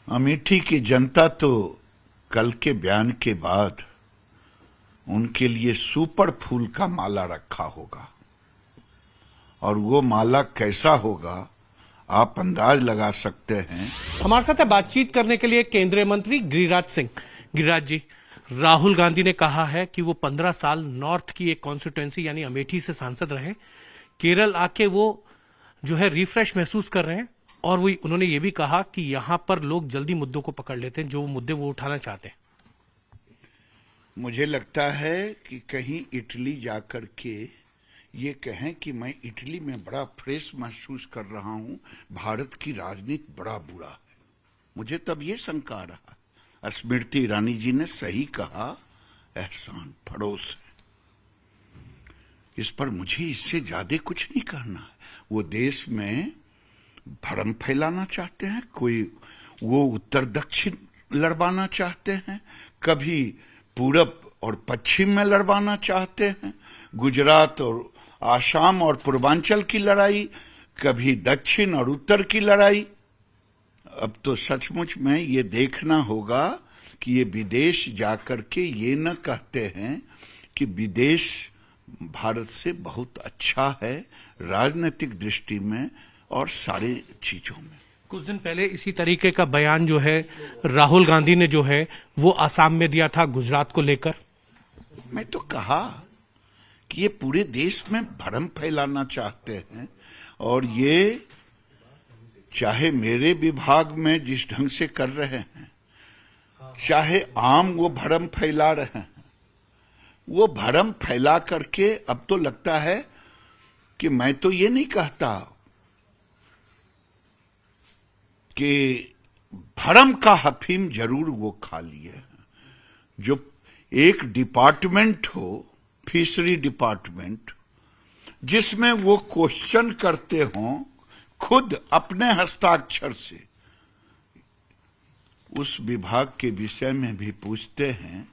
अमेठी की जनता तो कल के बयान के बाद उनके लिए सुपर फूल का माला रखा होगा और वो माला कैसा होगा आप अंदाज लगा सकते हैं। हमारे साथ बातचीत करने के लिए केंद्रीय मंत्री गिरिराज सिंह। गिरिराज जी, राहुल गांधी ने कहा है कि वो 15 साल नॉर्थ की एक कॉन्स्टिट्यूएंसी यानी अमेठी से सांसद रहे। केरल आके वो जो है रिफ्रेश महसूस कर रहे हैं और वो उन्होंने ये भी कहा कि यहां पर लोग जल्दी मुद्दों को पकड़ लेते हैं, जो मुद्दे वो उठाना चाहते हैं। मुझे लगता है कि कहीं इटली जाकर के ये कहें कि मैं इटली में बड़ा फ्रेश महसूस कर रहा हूं, भारत की राजनीति बड़ा बुरा है। मुझे तब ये शंका रहा। स्मृति ईरानी जी ने सही कहा, एहसान पड़ोस है। इस पर मुझे इससे ज्यादा कुछ नहीं कहना है। वो देश में भ्रम फैलाना चाहते हैं, कोई वो उत्तर दक्षिण लड़वाना चाहते हैं, कभी पूरब और पश्चिम में लड़वाना चाहते हैं, गुजरात और आसाम और पूर्वांचल की लड़ाई, कभी दक्षिण और उत्तर की लड़ाई। अब तो सचमुच में ये देखना होगा कि ये विदेश जाकर के ये न कहते हैं कि विदेश भारत से बहुत अच्छा है राजनीतिक दृष्टि में और सारी चीजों में। कुछ दिन पहले इसी तरीके का बयान जो है राहुल गांधी ने जो है वो आसाम में दिया था गुजरात को लेकर। मैं तो कहा कि ये पूरे देश में भ्रम फैलाना चाहते हैं और ये चाहे मेरे विभाग में जिस ढंग से कर रहे हैं, चाहे आम वो भ्रम फैला रहे हैं, वो भ्रम फैला करके अब तो लगता है कि मैं तो ये नहीं कहता कि भ्रम का हफीम जरूर वो खा लिए। जो एक डिपार्टमेंट हो, फिशरी डिपार्टमेंट, जिसमें वो क्वेश्चन करते हों खुद अपने हस्ताक्षर से, उस विभाग के विषय में भी पूछते हैं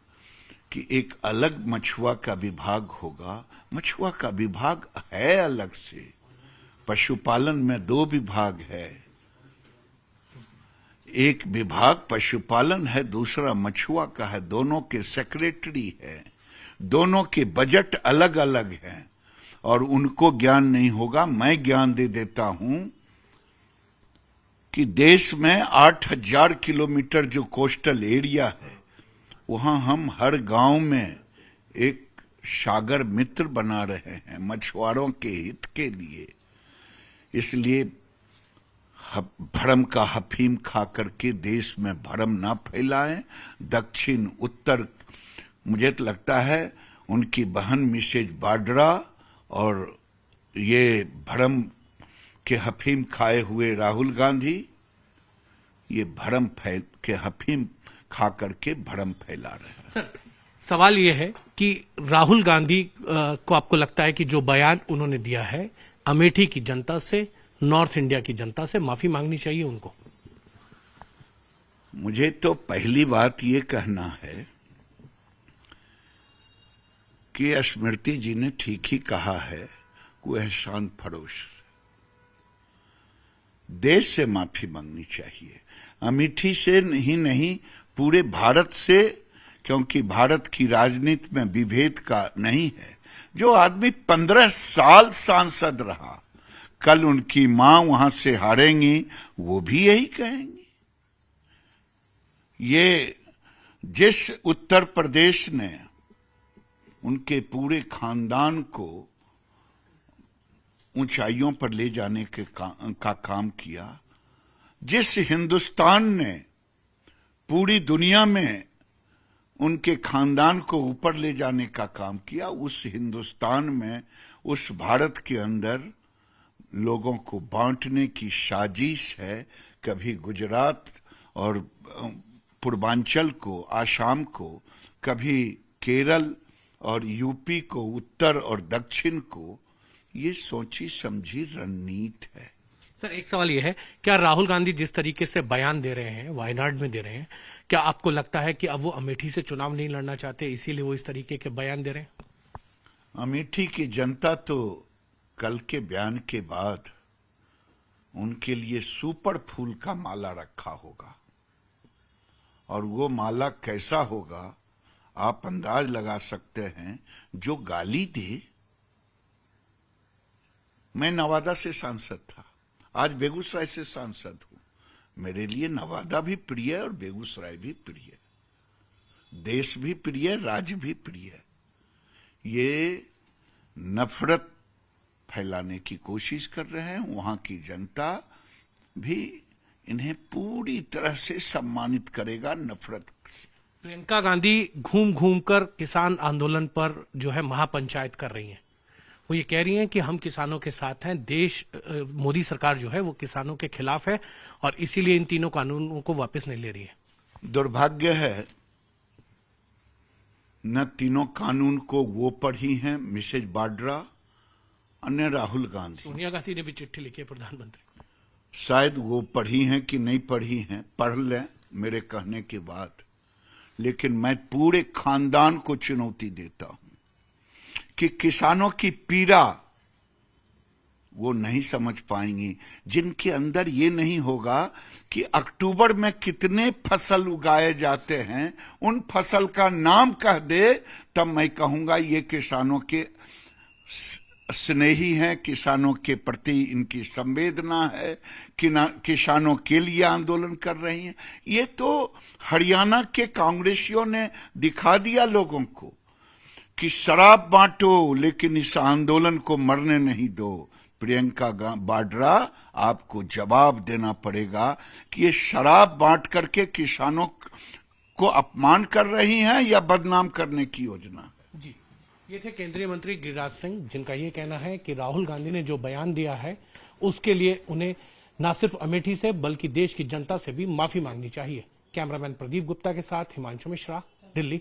कि एक अलग मछुआ का विभाग होगा। मछुआ का विभाग है अलग से, पशुपालन में 2 विभाग है, एक विभाग पशुपालन है, दूसरा मछुआ का है, दोनों के सेक्रेटरी है, दोनों के बजट अलग अलग हैं और उनको ज्ञान नहीं होगा। मैं ज्ञान दे देता हूं कि देश में 8000 किलोमीटर जो कोस्टल एरिया है, वहां हम हर गांव में एक सागर मित्र बना रहे हैं मछुआरों के हित के लिए। इसलिए भ्रम का हफीम खा करके देश में भ्रम ना फैलाएं। दक्षिण उत्तर, मुझे तो लगता है उनकी बहन मिसेज वाड्रा और ये भ्रम के हफीम खाए हुए राहुल गांधी, ये भ्रम के हफीम खा करके भ्रम फैला रहे हैं। सर, सवाल ये है कि राहुल गांधी को आपको लगता है कि जो बयान उन्होंने दिया है, अमेठी की जनता से, नॉर्थ इंडिया की जनता से माफी मांगनी चाहिए उनको? मुझे तो पहली बात ये कहना है कि स्मृति जी ने ठीक ही कहा है, वो एहसान फरोश। देश से माफी मांगनी चाहिए, अमेठी से नहीं पूरे भारत से, क्योंकि भारत की राजनीति में विभेद का नहीं है। जो आदमी 15 साल सांसद रहा, कल उनकी मां वहां से हारेंगी, वो भी यही कहेंगी। ये जिस उत्तर प्रदेश ने उनके पूरे खानदान को ऊंचाइयों पर ले जाने के का काम किया, जिस हिंदुस्तान ने पूरी दुनिया में उनके खानदान को ऊपर ले जाने का काम किया, उस हिंदुस्तान में, उस भारत के अंदर लोगों को बांटने की साजिश है। कभी गुजरात और पूर्वांचल को, आसाम को, कभी केरल और यूपी को, उत्तर और दक्षिण को। ये सोची समझी रणनीति है। सर, एक सवाल ये है, क्या राहुल गांधी जिस तरीके से बयान दे रहे हैं, वायनाड में दे रहे हैं, क्या आपको लगता है कि अब वो अमेठी से चुनाव नहीं लड़ना चाहते, इसीलिए वो इस तरीके के बयान दे रहे हैं? अमेठी की जनता तो कल के बयान के बाद उनके लिए सुपर फूल का माला रखा होगा और वो माला कैसा होगा आप अंदाज लगा सकते हैं। जो गाली दे, मैं नवादा से सांसद था, आज बेगूसराय से सांसद हूं। मेरे लिए नवादा भी प्रिय है और बेगूसराय भी प्रिय है, देश भी प्रिय है, राज्य भी प्रिय है। ये नफरत फैलाने की कोशिश कर रहे हैं। वहां की जनता भी इन्हें पूरी तरह से सम्मानित करेगा नफरत से। प्रियंका गांधी घूम घूम कर किसान आंदोलन पर जो है महापंचायत कर रही हैं। वो ये कह रही हैं कि हम किसानों के साथ हैं, देश मोदी सरकार जो है वो किसानों के खिलाफ है और इसीलिए इन तीनों कानूनों को वापस नहीं ले रही है। दुर्भाग्य है, न तीनों कानून को वो पढ़ी हैं मिसेज वाड्रा और न राहुल गांधी। सोनिया गांधी ने भी चिट्ठी लिखी है प्रधानमंत्री। शायद वो पढ़ी हैं कि नहीं पढ़ी हैं, पढ़ लें मेरे कहने के बाद। लेकिन मैं पूरे खानदान को चुनौती देता हूं कि किसानों की पीड़ा वो नहीं समझ पाएंगी जिनके अंदर ये नहीं होगा कि अक्टूबर में कितने फसल उगाए जाते हैं, उन फसल का नाम कह दे, तब मैं कहूंगा ये किसानों के स्नेही हैं, किसानों के प्रति इनकी संवेदना है, किसानों के लिए आंदोलन कर रही हैं। ये तो हरियाणा के कांग्रेसियों ने दिखा दिया लोगों को कि शराब बांटो लेकिन इस आंदोलन को मरने नहीं दो। प्रियंका वाड्रा, आपको जवाब देना पड़ेगा कि ये शराब बांट करके किसानों को अपमान कर रही हैं या बदनाम करने की योजना। जी, ये थे केंद्रीय मंत्री गिरिराज सिंह, जिनका ये कहना है कि राहुल गांधी ने जो बयान दिया है उसके लिए उन्हें न सिर्फ अमेठी से बल्कि देश की जनता से भी माफी मांगनी चाहिए। कैमरामैन प्रदीप गुप्ता के साथ हिमांशु मिश्रा, दिल्ली।